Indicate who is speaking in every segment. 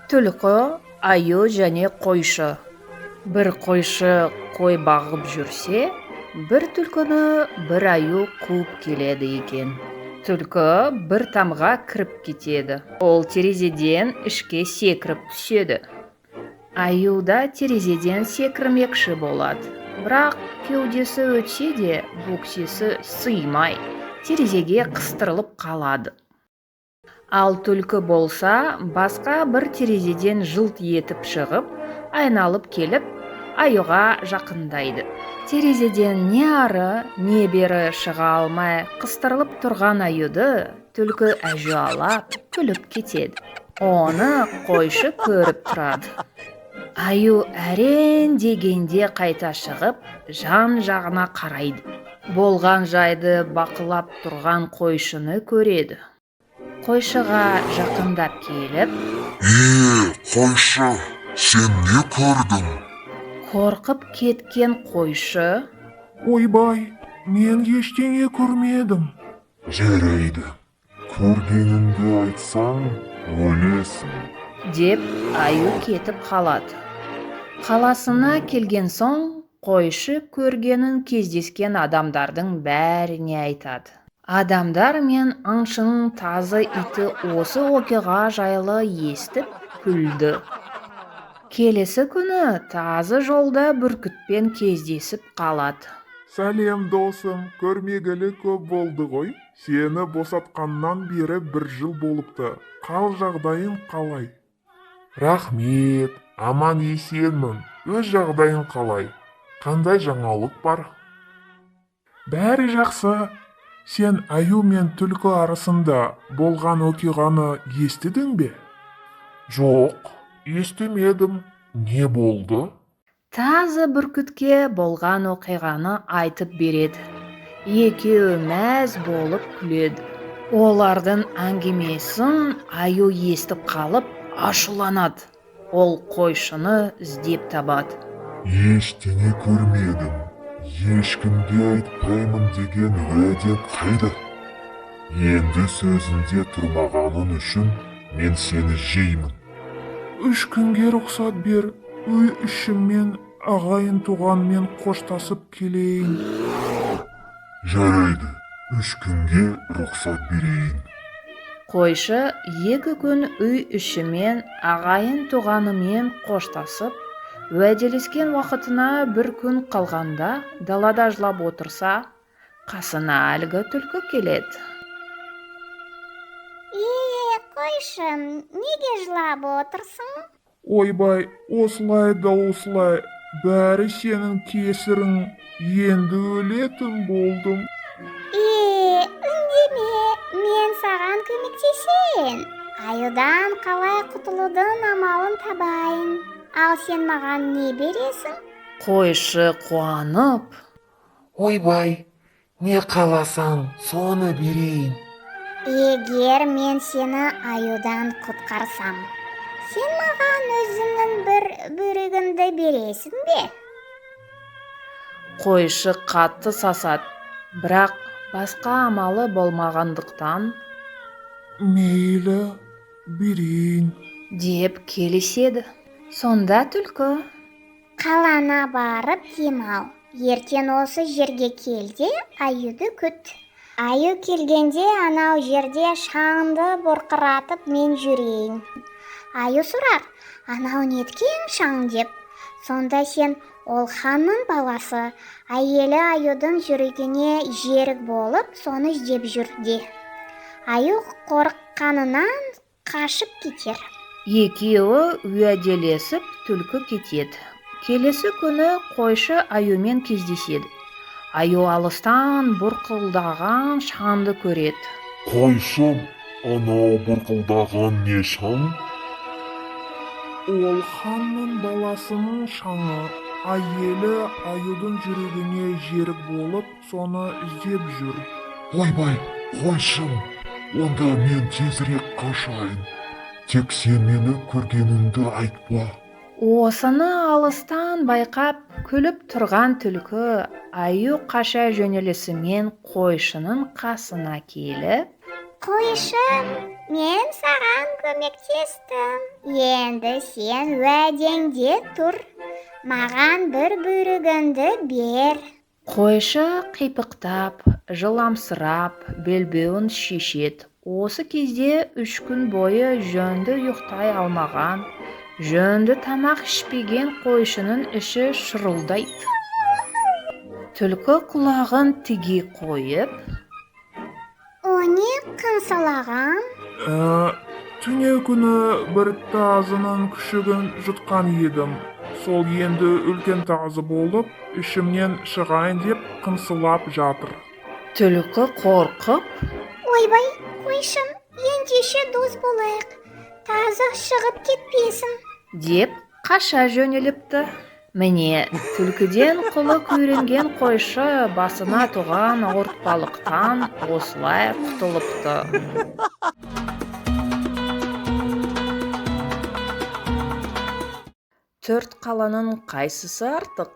Speaker 1: Түлкі, аю және қойшы. Бір қойшы қой бағып жүрсе, бір түлкіні бір аю қуып келеді екен. Түлкі бір тамға кіріп кетеді. Ол терезеден ішке секіріп түседі. Аю да терезеден секірмекші болады. Бірақ кеудесі өтсе де, бөксесі сыймай, терезеге қыстырылып қалады. Ал түлкі болса, басқа бір терезеден жылт етіп шығып, айналып келіп, аюға жақындайды. Терезеден не ары, не бері шыға алмай қыстырылып тұрған аюды түлкі әжуалап күліп кетеді. Оны қойшы көріп тұрады. Аю әрен дегенде қайта шығып, жан-жағына қарайды. Болған жайды бақылап тұрған қойшыны көреді. Қойшыға жақындап келіп,
Speaker 2: қойшы, сен не көрдің?
Speaker 1: Қорқып кеткен қойшы,
Speaker 3: ойбай, мен ештеңе көрмедім.
Speaker 2: Жарайды, көргеніңді айтсаң, өлесің.
Speaker 1: деп аю кетіп қалады. Қаласына келген соң, қойшы көргенін кездескен адамдардың бәріне айтады. Адамдар мен аңшының тазы иті осы оқиға жайлы естіп күлді. Келесі күні тазы жолда бүркітпен кездесіп қалады.
Speaker 3: Сәлем досым, көрмегелі көп болды ғой. Сені босатқаннан бері 1 жыл болыпты. Қал жағдайың қалай? Рахмет, аман есенмін. Өз жағдайың қалай? Қандай жаңалық бар? Бәрі жақсы. Сен аю мен түлкі арасында болған оқиғаны естідің бе?
Speaker 2: Жоқ, естімедім. Не болды?
Speaker 1: Тазы бүркітке болған оқиғаны айтып береді. Екеуі мәз болып күледі. Олардың әңгімесін аю естіп қалып ашуланады. Ол қойшыны іздеп табады.
Speaker 2: Ештеңе көрмедім. Ешкімге айтпаймын деген уәдең қайда? Енді сөзінде тұрмағаның үшін мен сені жеймін.
Speaker 3: 3 күнге рұқсат бер. Үй ішіммен ағайын туғанмен қоштасып келейін.
Speaker 2: Жарайды, 3 күнге рұқсат берейін.
Speaker 1: Қойшы 2 күн үй ішімен ағайын туғанымен қоштасып, уәделескен уақытына 1 күн қалғанда далада жылап отырса, қасына әлгі түлкі келеді.
Speaker 4: Қойшы, неге жылап отырсың?
Speaker 3: Ойбай, осылай да осылай, бәрі сенің кесірің. Енді өлетін болдым.
Speaker 4: Үндеме, мен саған көмектесейін. Аюдан қалай құтылудың амалын табайын. Ал сен маған не бересің?
Speaker 1: Қойшы қуанып,
Speaker 5: ойбай, не қаласаң, соны берейін.
Speaker 4: Егер мен сені аюдан құтқарсам, сен маған өзіңнің бір бөлігіңді бересің бе?
Speaker 1: қойшы қатты сасады, бірақ басқа амалы болмағандықтан
Speaker 3: Мейлі, берейін.
Speaker 1: деп келіседі. Сонда түлкі,
Speaker 4: Қалана барып демал. Ертең осы жерге келде, аюды күт. Аю келгенде анау жерде шаңды бұрқыратып мен жүрейін. Аю сұрар, анау неткен шаң деп. Сонда сен ол ханның баласы, әйелі аюдың жүрегіне жерік болып, соны іздеп жүр де. Аю қорыққанынан қашып кетер.
Speaker 1: екеуі уәделесіп түлкі кетеді. Келесі күні қойшы аюмен кездеседі. Аю алыстан бұрқылдаған шаңды көреді.
Speaker 2: Қойшым, анау бұрқылдаған не шаң?
Speaker 3: Ол ханның баласының шаңы. Әйелі аюдың жүрегіне жерік болып, соны іздеп жүр.
Speaker 2: Ойбай, қойшым, онда мен тезірек қашайын. Тек сен мені көргеніңді айтпа.
Speaker 1: Осыны алыстан байқап күліп тұрған түлкі аю қаша жөнелісімен қойшының қасына келіп,
Speaker 4: Қойшым, мен саған көмектестім. Енді сен уәдеңде тұр. Маған бір бүйрегіңді бер.
Speaker 1: Қойшы қипықтап, жыламсырап, белбеуін шешет. Осы кезде 3 күн бойы жөнді ұйықтай алмаған, жөнді тамақ ішпеген қойшының іші шырылдайды. Түлкі құлағын тіге қойып,
Speaker 4: О не қыңсылаған?
Speaker 3: Түне күні бір тазының күшігін жұтқан едім. Сол енді үлкен тазы болып, ішімнен шығайын деп қыңсылап жатыр.
Speaker 1: түлкі қорқып,
Speaker 4: Ойбай, қойшым, ендеше дос болайық. Тазы шығып кетпесін.
Speaker 1: деп қаша жөнеліпті. Міне, түлкіден құлы көрінген қойшы басына туған ауыртпалықтан осылай құтылыпты. Төрт қаланың қайсысы артық?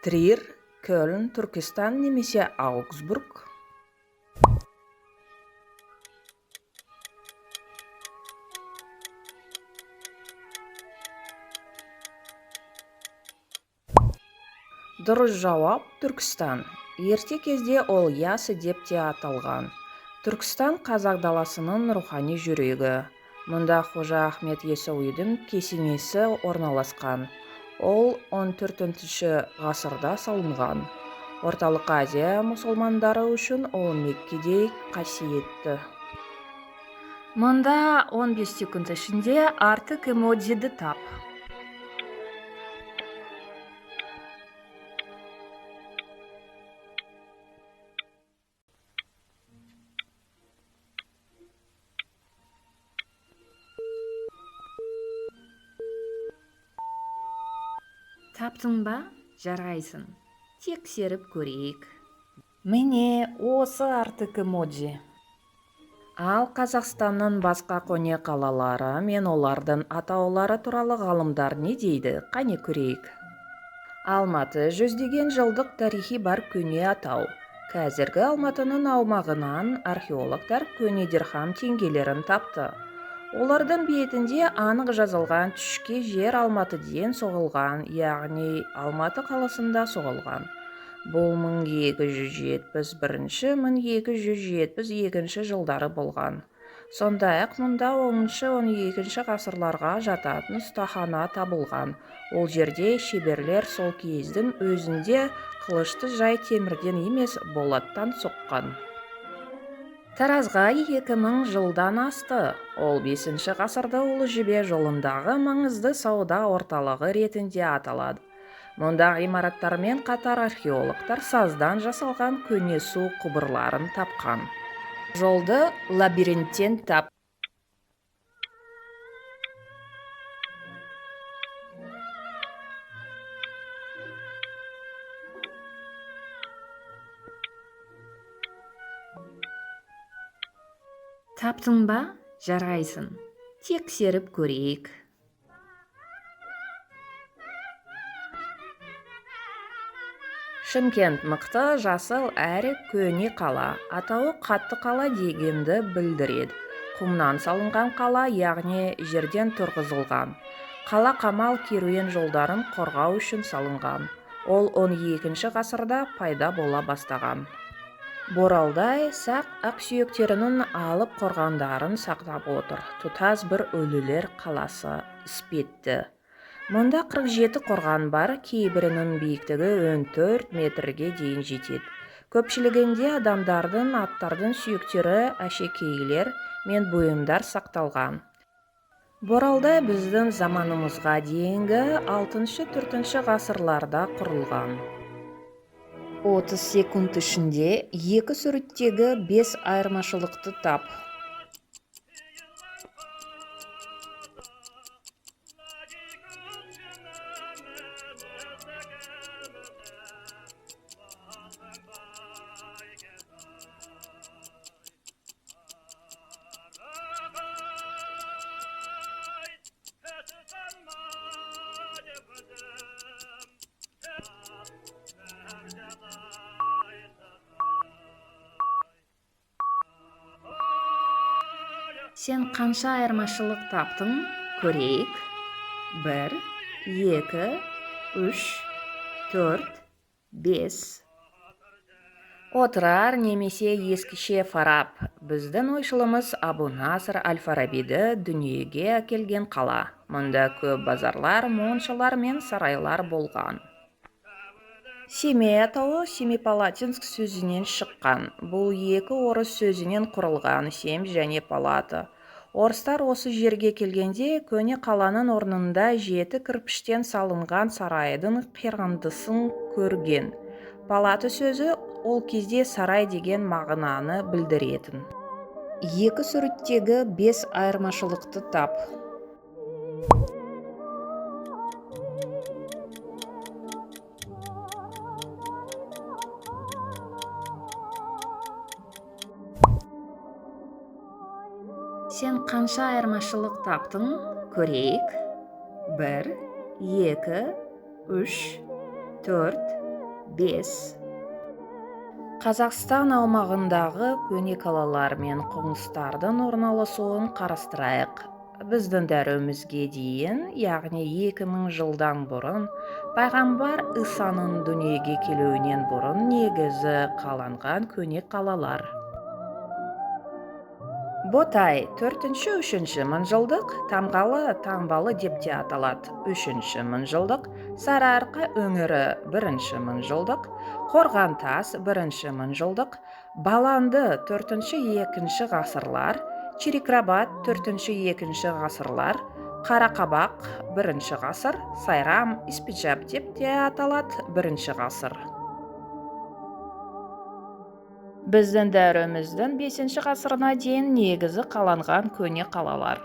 Speaker 1: Трир, Көлн, Түркістан немесе Аугсбург? Дұрыс жауап Түркістан. Ерте кезде ол Ясы деп те аталған. Түркістан қазақ даласының рухани жүрегі. Мұнда Қожа Ахмет Яссауидің кесенесі орналасқан. Ол 14-ші ғасырда салынған. Орталық Азия мұсылмандары үшін ол Меккедей қасиетті. Мұнда 15 секунд ішінде артық эмоджиді тап. Таптың ба? Жарайсың. Тексеріп көрейік. Міне, осы артық эмоджи. Ал Қазақстанның басқа көне қалалары мен олардың атаулары туралы ғалымдар не дейді? Қане көрейік. Алматы жүздеген жылдық тарихи бар көне атау. Қазіргі Алматының аумағынан археологтар көне дирхам теңгелерін тапты. Олардың бетінде анық жазылған түшке жер Алматыден соғылған, яғни Алматы қаласында соғылған. Бұл 1271-1272 жылдары болған. Сондай-ақ мұнда 10-12 ғасырларға жататын ұстахана табылған. Ол жерде шеберлер сол кездің өзінде қылышты жай темірден емес болаттан соққан. Таразға 2000 жылдан асты. Ол 5-ші ғасырда Ұлы Жібек жолындағы маңызды сауда орталығы ретінде аталады. Мұнда ғимараттармен қатар археологтар саздан жасалған көне су құбырларын тапқан. Жолды лабиринттен тап. Таптың ба? Жарайсың. Тексеріп көрейік. Шымкент мықты, жасыл әрі көне қала. Атауы қатты қала дегенді білдіреді. Құмнан салынған қала, яғни жерден тұрғызылған. Қала қамал керуен жолдарын қорғау үшін салынған. Ол 12-ші ғасырда пайда бола бастаған. Боралдай сақ ақсүйектерінің алып қорғандарын сақтап отыр. Тұтас бір өлілер қаласы іспетті. Мұнда 47 қорған бар, кейбірінің биіктігі 14 метрге дейін жетеді. Көпшілігінде адамдардың, аттардың сүйектері, әшекейлер мен бұйымдар сақталған. Боралдай біздің заманымызға дейінгі 6-4 ғасырларда құрылған. 30 секунд ішінде 2 суреттегі 5 айырмашылықты тап. Сен қанша айырмашылық таптың? Көрейік. 1, 2, 3, 4, 5. Отырар немесе ескіше Фараб. Біздің ойшылымыз Абу Наср Әл-Фарабиді дүниеге әкелген қала. Мұнда көп базарлар, моншалар мен сарайлар болған. Семей атауы Семипалатинск сөзінен шыққан. Бұл екі орыс сөзінен құрылған сем және палата. Орыстар осы жерге келгенде көне қаланың орнында 7 кірпіштен салынған сарайдың қирандысын көрген. Палата сөзі ол кезде сарай деген мағынаны білдіретін. Екі суреттегі 5 айырмашылықты тап. Сен қанша айырмашылық таптың? Көрейік. 1, 2, 3, 4, 5. Қазақстан аумағындағы көне қалалар мен қоныстардың орналасуын қарастырайық. Біздің дәуірімізге дейін, яғни 2000 жылдан бұрын, пайғамбар Исаның дүниеге келуінен бұрын негізі қаланған көне қалалар. Ботай 4-3 мыңжылдық, Тамғалы деп те аталады 3 мыңжылдық, Сарыарқа өңірі 1 мыңжылдық, Қорғантас 1 мыңжылдық, Баланды 4-2 ғасырлар, Черикрабат 4-2 ғасырлар, Қарақабақ 1 ғасыр, Сайрам, Испиджаб деп те аталады 1 ғасыр. Біздің дәуіріміздің 5 ғасырына дейін негізі қаланған көне қалалар.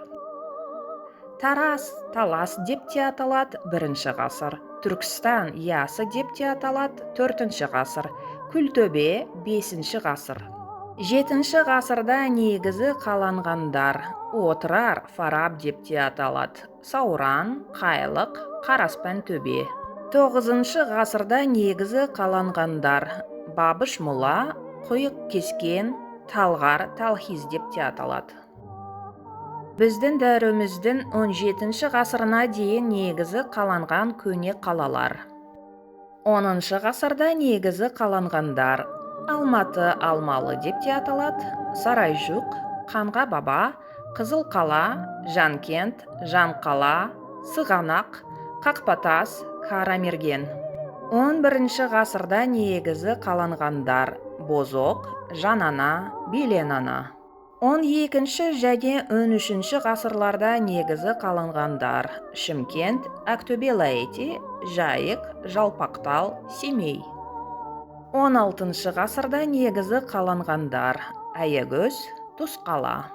Speaker 1: Тарас, Талас деп те аталады 1 ғасыр. Түркістан, Ясы деп те аталады 4 ғасыр. Күлтөбе 5 ғасыр. 7 ғасырда негізі қаланғандар. Отырар, Фараб деп те аталады. Сауран, Қайлық, Қараспан төбе. 9 ғасырда негізі қаланғандар. Бабыш Мұла, Құйық кескен, Талғар, Талхиз деп те аталады. Біздің дәуіріміздің 17 ғасырына дейін негізі қаланған көне қалалар. 10 ғасырда негізі қаланғандар. Алматы, Алмалы деп те аталады. Сарайжұқ, Қанға Баба, Қызыл қала, Жанкент, Жанқала, Сығанақ, Қақпатас, Қарамерген. 11 ғасырда негізі қаланғандар. Бозоқ, Жанана, Беленана. 12 және 13 ғасырларда негізі қаланғандар. Шымкент, Ақтөбе Лаэти, Жайық, Жалпақтал, Семей. 16 ғасырда негізі қаланғандар. Аягөз, Тұсқала.